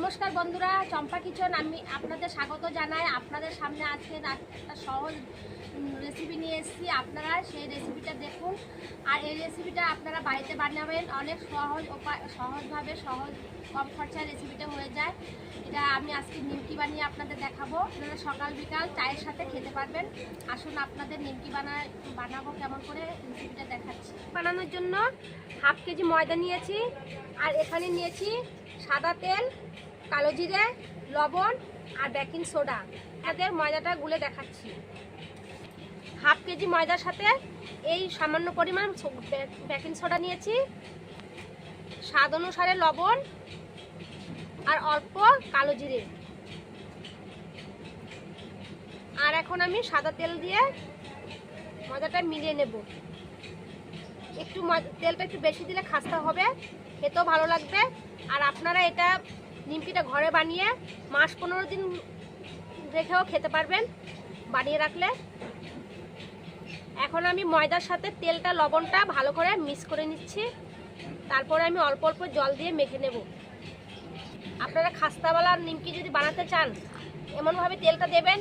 নমস্কার বন্ধুরা, চম্পা কিচেন আমি আপনাদের স্বাগত জানাই। আপনাদের সামনে আজকে একটা সহজ রেসিপি নিয়ে এসেছি। আপনারা সেই রেসিপিটা দেখুন। আর এই রেসিপিটা আপনারা বাড়িতে বানাবেন, অনেক সহজভাবে কম খরচায় রেসিপিটা হয়ে যায়। এটা আমি আজকে নিমকি বানিয়ে আপনাদের দেখাবো। আপনারা সকাল বিকাল চায়ের সাথে খেতে পারবেন। আসুন আপনাদের নিমকি বানাবো কেমন করে রেসিপিটা দেখাচ্ছি। বানানোর জন্য হাফ কেজি ময়দা নিয়েছি, আর এখানে নিয়েছি সাদা তেল, কালো জিরে, লবণ আর বেকিং সোডা। এদের ময়দাটা গুলে দেখাচ্ছি। হাফ কেজি ময়দার সাথে এই সামান্য পরিমাণ বেকিং সোডা নিয়েছি, স্বাদ অনুসারে লবণ আর অল্প কালো জিরে। আর এখন আমি সাদা তেল দিয়ে ময়দাটা মিলিয়ে নেব। তেলটা একটু বেশি দিলে খাস্তা হবে, খেতেও ভালো লাগবে। আর আপনারা এটা নিমকিটা ঘরে বানিয়ে মাস 15 দিন রেখেও খেতে পারবেন বানিয়ে রাখলে। এখন আমি ময়দার সাথে তেলটা লবণটা ভালো করে মিক্স করে নিচ্ছি। তারপরে আমি অল্প অল্প জল দিয়ে মেখে নেব। আপনারা খাস্তাওয়ালা নিমকি যদি বানাতে চান এমনভাবে তেলটা দেবেন।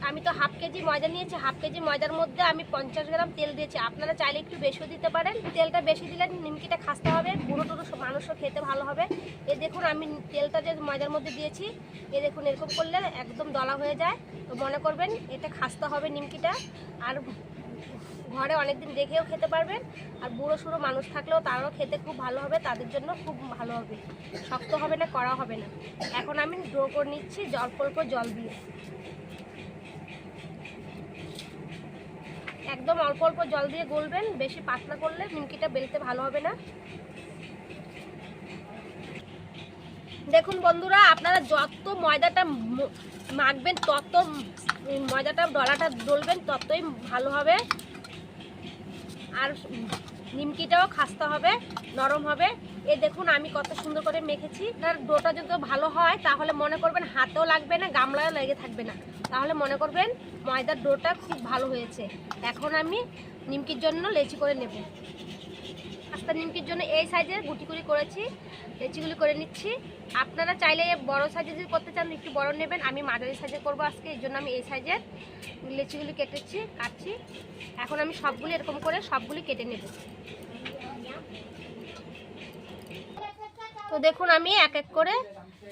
আমি তো হাফ কেজি ময়দা নিয়েছি, হাফ কেজি ময়দার মধ্যে আমি 50 গ্রাম তেল দিয়েছি। আপনারা চাইলে একটু বেশিও দিতে পারেন। তেলটা বেশি দিলে নিমকিটা খাস্তা হবে, বুড়ো টুড়ো মানুষও খেতে ভালো হবে। এই দেখুন আমি তেলটা যে ময়দার মধ্যে দিয়েছি, এই দেখুন এরকম করলে একদম দলা হয়ে যায়। তো মনে করবেন এটা খাস্তা হবে নিমকিটা। আর ঘরে অনেকদিন রেখেও খেতে পারবেন। আর বুড়ো সুড়ো মানুষ থাকলেও তারাও খেতে খুব ভালো হবে, তাদের জন্য খুব ভালো হবে, শক্ত হবে না, কড়া হবে না। এখন আমি ডো করে নিচ্ছি অল্প অল্প জল দিয়ে। একদম অল্প অল্প জল দিয়ে গলবেন, বেশি পাতলা করলে নিমকিটা বেলতে ভালো হবে না। দেখুন বন্ধুরা, আপনারা যত ময়দাটা মাখবেন তত ময়দাটা ডলাটা ডলবেন ততই ভালো হবে। আর নিমকিটাও খাস্তা হবে, নরম হবে। এই দেখুন আমি কত সুন্দর করে মেখেছি। আর ডোটা যদি ভালো হয় তাহলে মনে করবেন হাতেও লাগবে না, গামলায় লেগে থাকবে না, তাহলে মনে করবেন ময়দার ডোটা খুব ভালো হয়েছে। এখন আমি নিমকির জন্য লেচি করে নেব। খাস্তা নিমকির জন্য এই সাইজের গুটি গুটি করেছি, লেচিগুলি করে নিচ্ছি। আপনারা চাইলে বড় সাইজে যদি করতে চান একটু বড় নেবেন। আমি মাঝারি সাইজে করবো আজকে, এই জন্য আমি এই সাইজের লেচিগুলি কাটছি। এখন আমি সবগুলি এরকম করে সবগুলি কেটে নেব। তো দেখুন আমি এক এক করে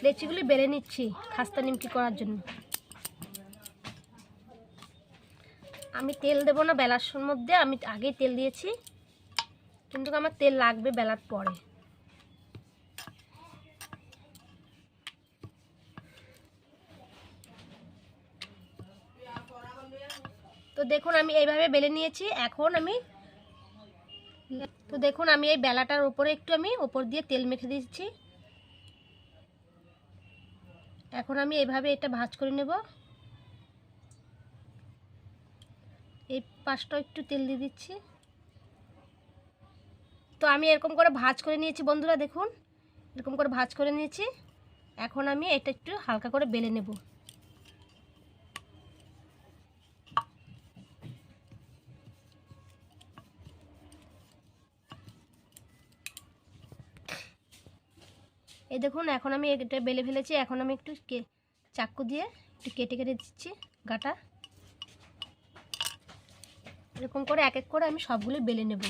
লেচিগুলি বেলে নিচ্ছি খাস্তা নিমকি করার জন্য। আমি তেল দেবো না বেলার মধ্যে, আমি আগেই তেল দিয়েছি, কিন্তু আমার তেল লাগবে বেলার পরে। তো দেখুন আমি এইভাবে বেলে নিয়েছি। এখন আমি এই বেলাটার উপরে একটু আমি উপর দিয়ে তেল মেখে দিচ্ছি। এখন আমি এইভাবে এটা ভাঁজ করে নেব। এই পাশটা একটু তেল দিয়ে দিচ্ছি। তো আমি এরকম করে ভাঁজ করে নিয়েছি বন্ধুরা, দেখুন এরকম করে ভাঁজ করে নিয়েছি। এখন আমি এটা একটু হালকা করে বেলে নেব। এই দেখুন এখন আমি এটা বেলে ফেলেছি। এখন আমি একটু চাকু দিয়ে একটু কেটে কেটে দিচ্ছি গাটা। এরকম করে এক এক করে আমি সবগুলো বেলে নেব।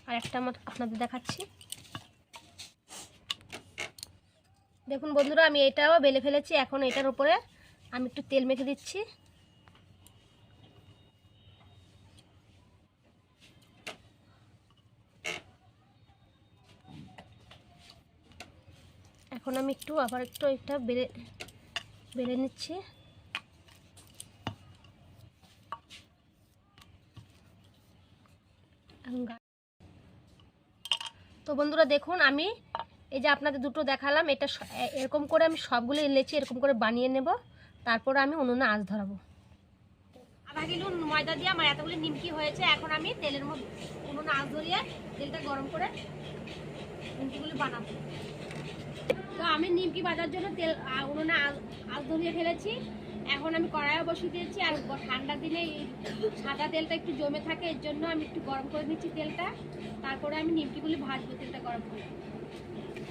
আর একটা আপনাদের দেখাচ্ছি। দেখুন বন্ধুরা আমি এটাও বেলে ফেলেছি। এখন এটার উপরে আমি একটু তেল মেখে দিচ্ছি। এখন আমি আবার একটু এটা বেলে নিচ্ছি। তো বন্ধুরা দেখুন আমি এই যে আপনাদের দুটো দেখালাম, এটা এরকম করে আমি সবগুলো লেচি এরকম করে বানিয়ে নেব। তারপরে আমি উনুনে আঁচ ধরাবো। আধা কিলো ময়দা দিয়ে আমার এতগুলি নিমকি হয়েছে। এখন আমি তেলের মধ্যে উনুনে আঁচ ধরিয়ে তেলটা গরম করে নিমকিগুলি বানাবো। তো আমি নিমকি ভাজার জন্য তেল উনুনে আঁচ ধরিয়ে ফেলেছি। এখন আমি কড়াইও বসিয়ে দিয়েছি। আর ঠান্ডার দিনে সাদা তেলটা একটু জমে থাকে, এর জন্য আমি একটু গরম করে দিচ্ছি তেলটা। তারপরে আমি নিমকিগুলি ভাজবো তেলটা গরম করে।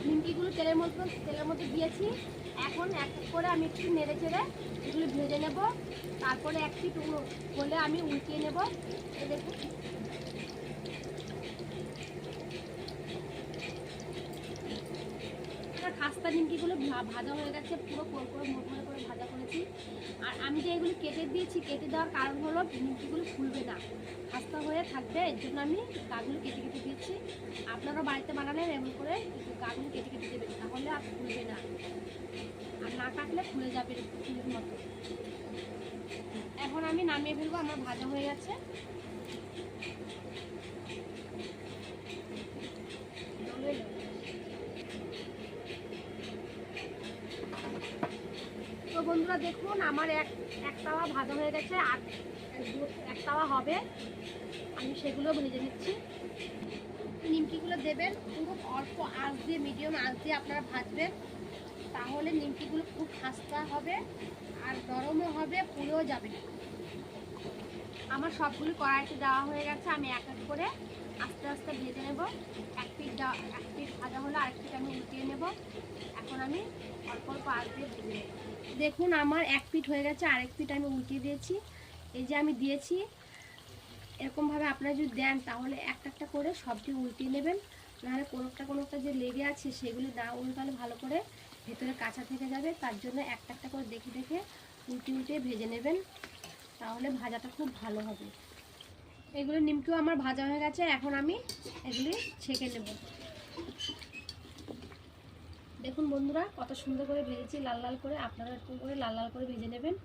নিমকিগুলো তেলের মধ্যে দিয়েছি। এখন এক এক করে আমি একটু নেড়ে চেড়ে এগুলো ভেজে নেব। তারপরে এক পিঠ হলে আমি উল্টিয়ে নেব। এই দেখুন খাস্তা নিমকিগুলো ভাজা হয়ে গেছে, পুরো মোড় করে ভাজা করেছি। আর আমি যে এগুলো কেটে দিয়েছি, কেটে দেওয়ার কারণ হলো নিমকিগুলো ফুলবে না, খাস্তা হয়ে থাকবে, এর জন্য আমি গাগুলো কেটে দিচ্ছি। আপনারাও বাড়িতে বানালেন এমন করে গাগুলো কেটে দেবেন, তাহলে আর ফুলবে না, আর না কাটলে ফুলে যাবে ফুলের মতো। এখন আমি নামিয়ে ফেলবো, আমার ভাজা হয়ে গেছে। তো বন্ধুরা দেখুন আমার এক তাওয়া ভাজা হয়ে গেছে, আর এক তাওয়া হবে, আমি সেগুলো ভেজে নিচ্ছি। নিমকিগুলো দেবেন পুরো অল্প আঁচ দিয়ে, মিডিয়াম আঁচ দিয়ে আপনারা ভাজবেন, তাহলে নিমকিগুলো খুব খাস্তা হবে আর নরমও হবে, পুড়েও যাবে না। আমার সবগুলো কড়াইতে দেওয়া হয়ে গেছে, আমি এক এক করে আস্তে আস্তে ভেজে নেব। এক পিঠ ভাজা হলে আরেক পিঠ আমি উল্টিয়ে নেব। এখন আমি অল্প অল্প আঁচ দিয়ে ভেজে নেব। দেখুন আমার এক পিঠ হয়ে গেছে, আরেক পিঠ আমি উল্টিয়ে দিয়েছি। এই যে আমি দিয়েছি, এরকমভাবে আপনারা যদি দেন তাহলে একটা একটা করে সবটি উল্টিয়ে নেবেন, নাহলে কোনোটা যে লেগে আছে সেগুলি না উল্টালে ভালো করে ভেতরে কাঁচা থেকে যাবে। তার জন্য একটা একটা করে দেখে উল্টিয়ে ভেজে নেবেন, তাহলে ভাজাটা খুব ভালো হবে। এগুলো নিমকিও আমার ভাজা হয়ে গেছে, এখন আমি এগুলি ছেঁকে নেব। দেখুন বন্ধুরা কত সুন্দর করে ভেজেছি, লাল লাল করে। আপনারা এরকম করে লাল লাল করে ভেজে নেবেন।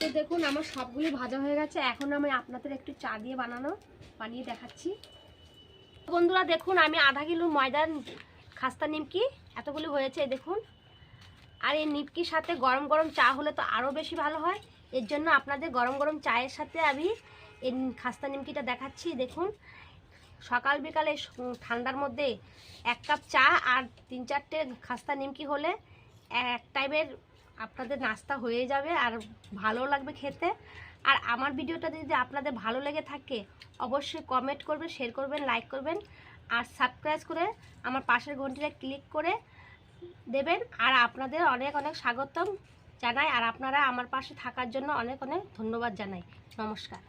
তো দেখুন আমার সবগুলি ভাজা হয়ে গেছে, এখন আমি আপনাদের একটু চা দিয়ে বানিয়ে দেখাচ্ছি। বন্ধুরা দেখুন আমি আধা কিলো ময়দার খাস্তা নিমকি এতগুলি হয়েছে দেখুন। আর এই নিমকির সাথে গরম গরম চা হলে তো আরও বেশি ভালো হয়, এর জন্য আপনাদের গরম গরম চায়ের সাথে আমি এই খাস্তা নিমকিটা দেখাচ্ছি। দেখুন সকাল বিকালে ঠান্ডার মধ্যে এক কাপ চা আর 3-4টে খাস্তা নিমকি হলে এক টাইপের আপনাদের নাস্তা হয়ে যাবে, আর ভালো লাগবে খেতে। আর আমার ভিডিওটা যদি আপনাদের ভালো লেগে থাকে অবশ্যই কমেন্ট করবেন, শেয়ার করবেন, লাইক করবেন, আর সাবস্ক্রাইব করে আমার পাশের ঘন্টিটা ক্লিক করে দেবেন। আর আপনাদের অনেক অনেক স্বাগতম জানাই, আর আপনারা আমার পাশে থাকার জন্য অনেক অনেক ধন্যবাদ জানাই। নমস্কার।